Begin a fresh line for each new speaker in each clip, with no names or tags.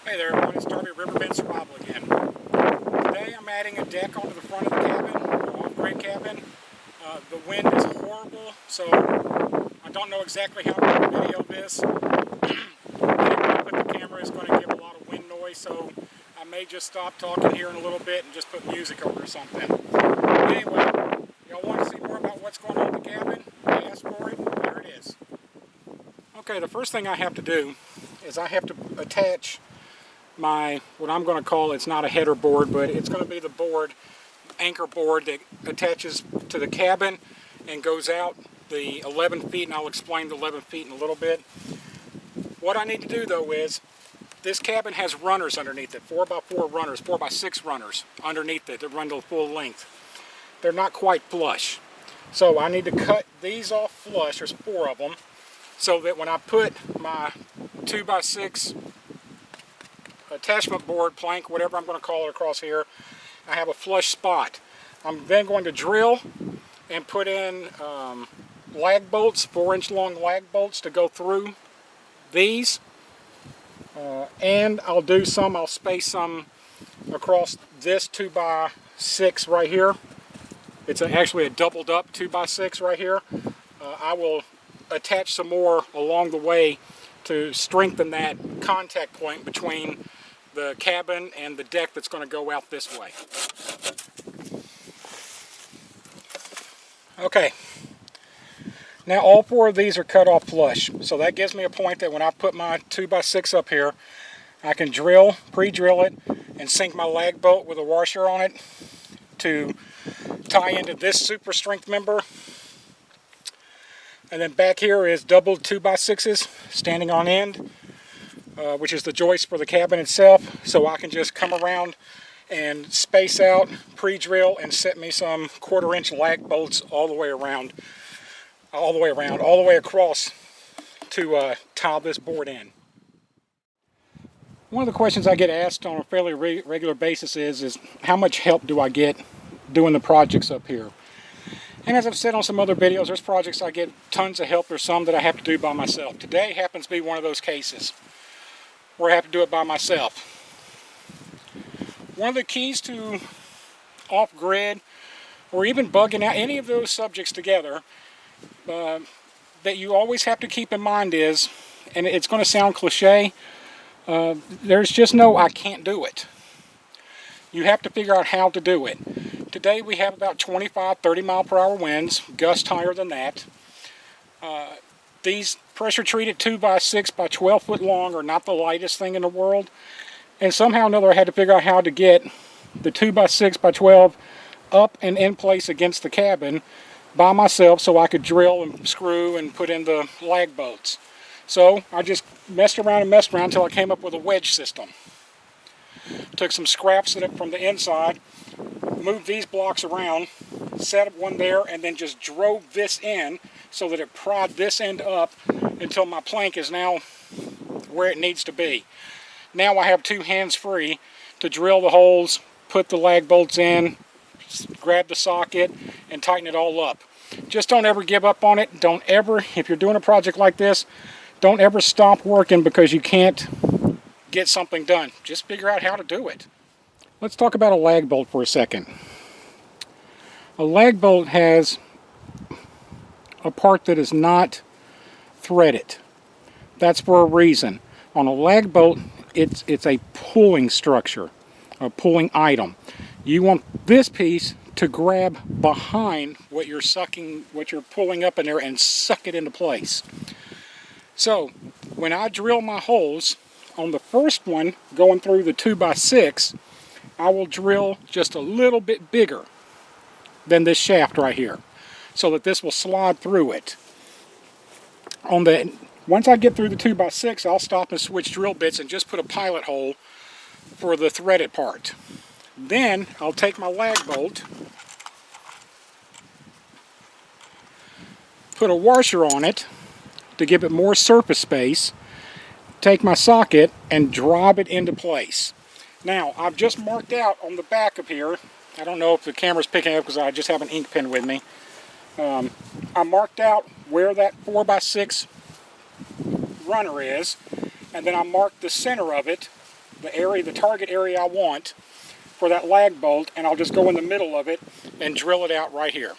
Hey there everyone, it's Darby RiverBendSurvival again. Today I'm adding a deck onto the front of the cabin, the off-grid cabin. The wind is horrible, so I don't know exactly how I'm going to video this. Anywhere I put the camera is going to give a lot of wind noise, so I may just stop talking here in a little bit and just put music over or something. Anyway, y'all want to see more about what's going on in the cabin? Ask for it, there it is. Okay, the first thing I have to do is I have to attach my, what I'm going to call, it's not a header board, but it's going to be the board, anchor board that attaches to the cabin and goes out the 11 feet, and I'll explain the 11 feet in a little bit. What I need to do though is, this cabin has runners underneath it, 4x4 runners, 4x6 runners underneath it that run to the full length. They're not quite flush. So I need to cut these off flush, there's 4 of them, so that when I put my 2x6 attachment board, plank, whatever I'm going to call it across here, I have a flush spot. I'm then going to drill and put in lag bolts, 4-inch long lag bolts to go through these. And I'll space some across this 2x6 right here. It's actually a doubled up 2x6 right here. I will attach some more along the way to strengthen that contact point between the cabin and the deck that's going to go out this way. Okay, now all 4 of these are cut off flush, so that gives me a point that when I put my 2x6 up here, I can drill, pre-drill it, and sink my lag bolt with a washer on it to tie into this super strength member. And then back here is double 2x6s standing on end, which is the joist for the cabin itself, so I can just come around and space out, pre-drill, and set me some 1/4-inch lag bolts all the way across to tile this board in. One of the questions I get asked on a fairly regular basis is how much help do I get doing the projects up here? And as I've said on some other videos, there's projects I get tons of help. There's some that I have to do by myself. Today happens to be one of those cases where I have to do it by myself. One of the keys to off-grid, or even bugging out any of those subjects together, that you always have to keep in mind is, and it's going to sound cliche, there's just no I can't do it. You have to figure out how to do it. Today we have about 25-30 mile per hour winds, gusts higher than that. These pressure treated 2x6 by 12 foot long are not the lightest thing in the world. And somehow or another I had to figure out how to get the 2x6 by 12 up and in place against the cabin by myself so I could drill and screw and put in the lag bolts. So I just messed around until I came up with a wedge system. Took some scraps from the inside, moved these blocks around, set up one there, and then just drove this in so that it pried this end up until my plank is now where it needs to be. Now I have 2 hands free to drill the holes, put the lag bolts in, grab the socket, and tighten it all up. Just don't ever give up on it. Don't ever, if you're doing a project like this, don't ever stop working because you can't get something done. Just figure out how to do it. Let's talk about a lag bolt for a second. A lag bolt has a part that is not threaded. That's for a reason. On a lag bolt, it's a pulling structure, a pulling item. You want this piece to grab behind what you're pulling up in there and suck it into place. So when I drill my holes on the first one going through the 2x6, I will drill just a little bit bigger than this shaft right here so that this will slide through it. Once I get through the 2x6, I'll stop and switch drill bits and just put a pilot hole for the threaded part. Then I'll take my lag bolt, put a washer on it to give it more surface space, take my socket and drive it into place. Now I've just marked out on the back of here, I don't know if the camera's picking up because I just have an ink pen with me, I marked out where that 4x6 runner is, and then I marked the center of it, the target area I want for that lag bolt, and I'll just go in the middle of it and drill it out right here.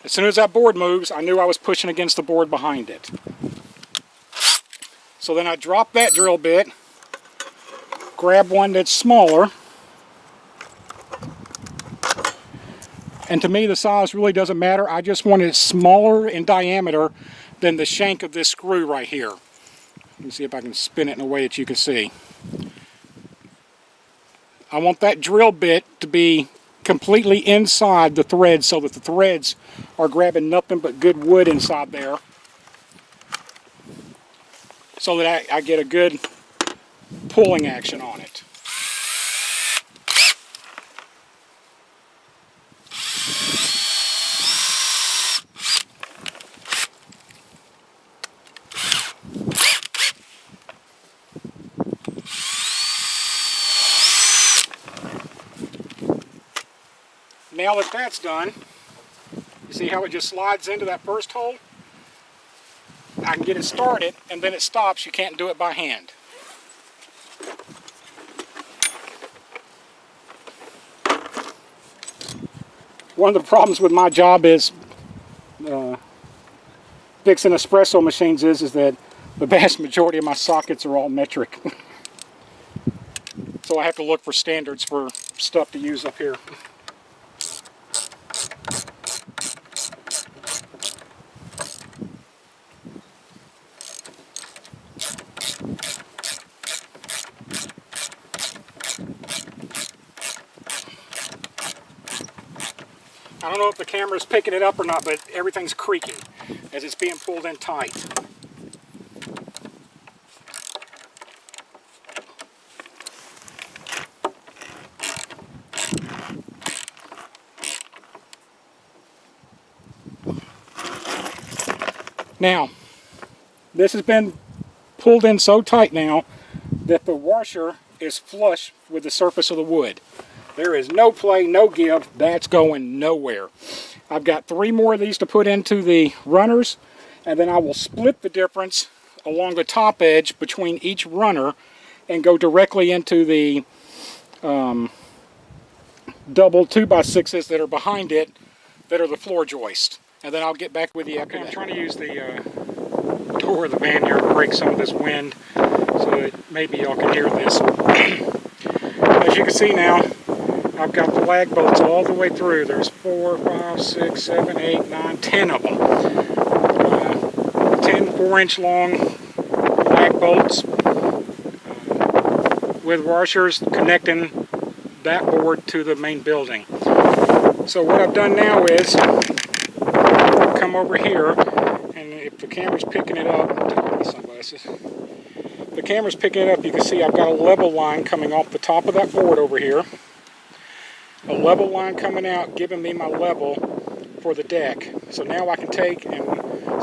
As soon as that board moves, I knew I was pushing against the board behind it. So then I drop that drill bit, grab one that's smaller, and to me the size really doesn't matter. I just want it smaller in diameter than the shank of this screw right here. Let me see if I can spin it in a way that you can see. I want that drill bit to be completely inside the threads so that the threads are grabbing nothing but good wood inside there, so that I get a good pulling action on it. Now that that's done, you see how it just slides into that first hole? I can get it started, and then it stops. You can't do it by hand. One of the problems with my job is fixing espresso machines is that the vast majority of my sockets are all metric. So I have to look for standards for stuff to use up here. I don't know if the camera's picking it up or not, but everything's creaking as it's being pulled in tight. Now, this has been pulled in so tight now that the washer is flush with the surface of the wood. There is no play, no give. That's going nowhere. I've got 3 more of these to put into the runners, and then I will split the difference along the top edge between each runner and go directly into the double 2x6s that are behind it that are the floor joist. And then I'll get back with you after that. I'm trying to use the door of the van here to break some of this wind so that maybe y'all can hear this. As you can see now, I've got the lag bolts all the way through. There's 4, 5, 6, 7, 8, 9, 10 of them. 10 4-inch long lag bolts with washers connecting that board to the main building. So what I've done now is come over here, and if the camera's picking it up, I'll take off my sunglasses. If the camera's picking it up, you can see I've got a level line coming off the top of that board over here. A level line coming out, giving me my level for the deck. So now I can take and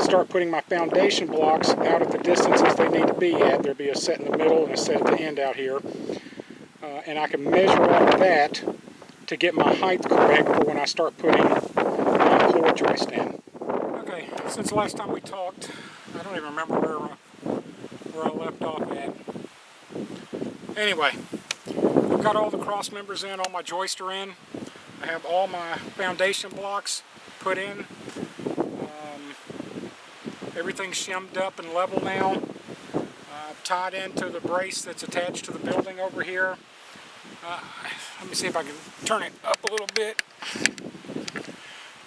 start putting my foundation blocks out at the distances they need to be at. There'll be a set in the middle and a set at the end out here. And I can measure off that to get my height correct for when I start putting my floor joist in. Okay, since the last time we talked, I don't even remember where I left off at. Anyway, I've got all the cross members in, all my joists are in. I have all my foundation blocks put in. Everything's shimmed up and level now. I've tied into the brace that's attached to the building over here. Let me see if I can turn it up a little bit.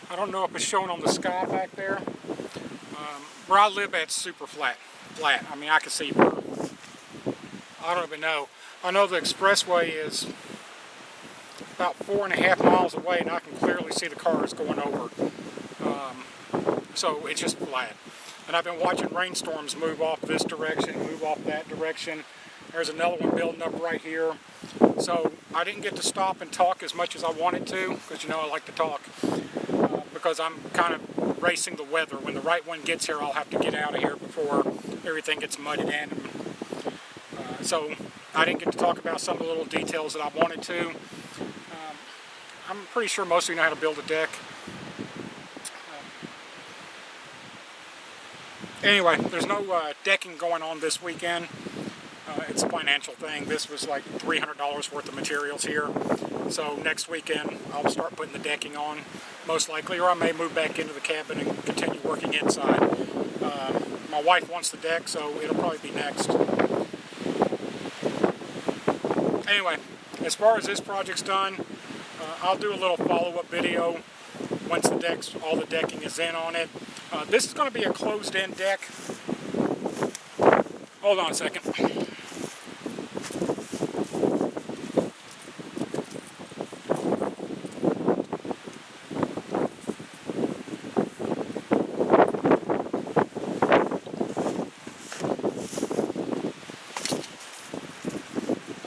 I don't know if it's showing on the sky back there. Where I live at, super flat. I mean, I can see, I don't even know. I know the expressway is about 4.5 miles away, and I can clearly see the cars going over. So it's just flat. And I've been watching rainstorms move off this direction, move off that direction. There's another one building up right here. So I didn't get to stop and talk as much as I wanted to, because you know I like to talk, because I'm kind of racing the weather. When the right one gets here, I'll have to get out of here before everything gets mudded in. So I didn't get to talk about some of the little details that I wanted to. I'm pretty sure most of you know how to build a deck. Anyway, there's no decking going on this weekend. It's a financial thing. This was like $300 worth of materials here. So next weekend I'll start putting the decking on, most likely, or I may move back into the cabin and continue working inside. My wife wants the deck, so it'll probably be next. Anyway, as far as this project's done, I'll do a little follow-up video once all the decking is in on it. This is going to be a closed-in deck. Hold on a second.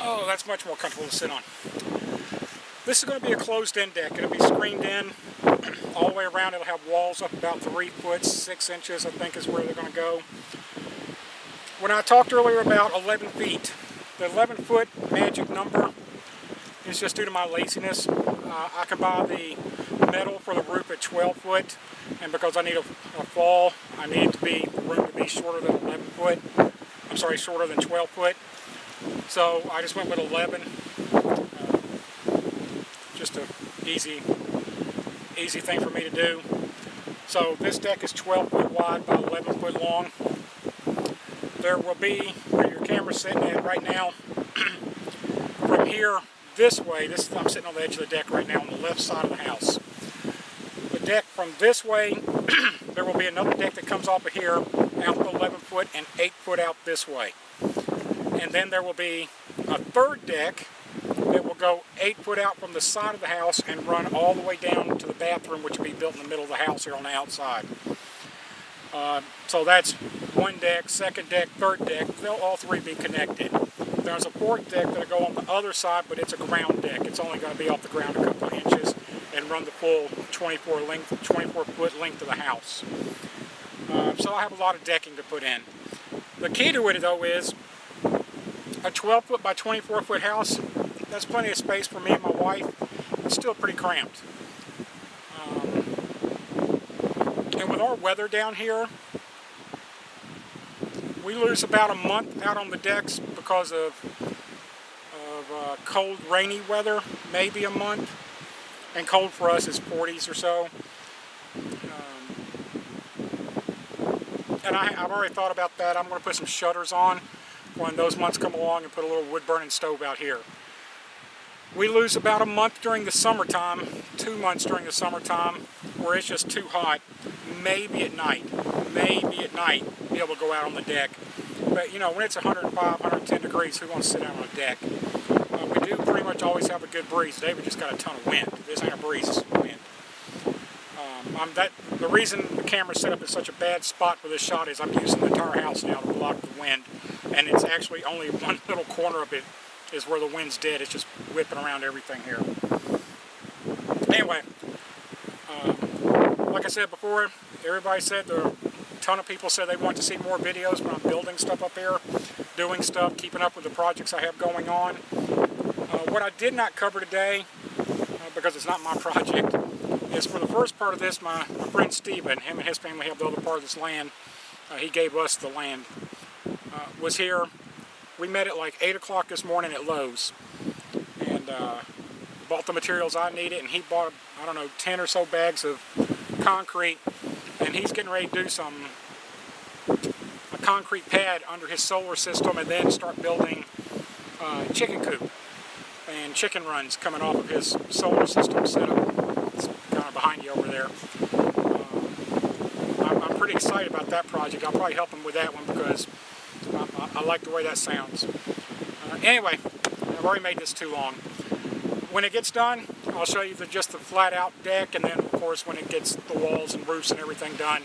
Oh, that's much more comfortable to sit on. This is going to be a closed-in deck. It'll be screened in all the way around. It'll have walls up about 3 foot 6 inches, I think is where they're going to go. When I talked earlier about 11 feet, the 11-foot magic number is just due to my laziness. I can buy the metal for the roof at 12 foot, and because I need a fall, I need the room to be shorter than 11 foot. I'm sorry, shorter than 12 foot. So I just went with 11. Just an easy thing for me to do. So this deck is 12 foot wide by 11 foot long. There will be, where your camera's sitting at right now, from here this way, I'm sitting on the edge of the deck right now on the left side of the house. The deck from this way, there will be another deck that comes off of here, out to 11 foot and 8 foot out this way. And then there will be a third deck that will go 8 foot out from the side of the house and run all the way down to the bathroom, which will be built in the middle of the house here on the outside. So that's one deck, second deck, third deck. They'll all three be connected. There's a fourth deck that'll go on the other side, but it's a ground deck. It's only going to be off the ground a couple of inches and run the full 24 foot length of the house. So I have a lot of decking to put in. The key to it, though, is a 12 foot by 24 foot house. That's plenty of space for me and my wife. It's still pretty cramped. And with our weather down here, we lose about a month out on the decks because of cold, rainy weather, maybe a month. And cold for us is 40s or so. And I've already thought about that. I'm going to put some shutters on when those months come along and put a little wood-burning stove out here. We lose about a month during the summertime, 2 months during the summertime, where it's just too hot. Maybe at night, be able to go out on the deck. But, you know, when it's 105, 110 degrees, who wants to sit out on a deck? We do pretty much always have a good breeze. Today we just got a ton of wind. This ain't a breeze, it's wind. The reason the camera's set up in such a bad spot for this shot is I'm using the entire house now to block the wind. And it's actually only one little corner of it is where the wind's dead. It's just whipping around everything here. Anyway, like I said before, everybody said, a ton of people said they want to see more videos when I'm building stuff up here, doing stuff, keeping up with the projects I have going on. What I did not cover today, because it's not my project, is for the first part of this, my friend Steven, him and his family have the other part of this land. He gave us the land. Was here. We met at like 8 o'clock this morning at Lowe's. And bought the materials I needed, and he bought, I don't know, 10 or so bags of concrete. And he's getting ready to do a concrete pad under his solar system and then start building chicken coop and chicken runs coming off of his solar system setup. It's kind of behind you over there. I'm pretty excited about that project. I'll probably help him with that one because I like the way that sounds. Anyway, I've already made this too long. When it gets done, I'll show you just the flat out deck, and then of course when it gets the walls and roofs and everything done,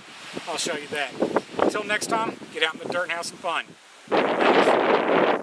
I'll show you that. Until next time, get out in the dirt and have some fun. Thanks.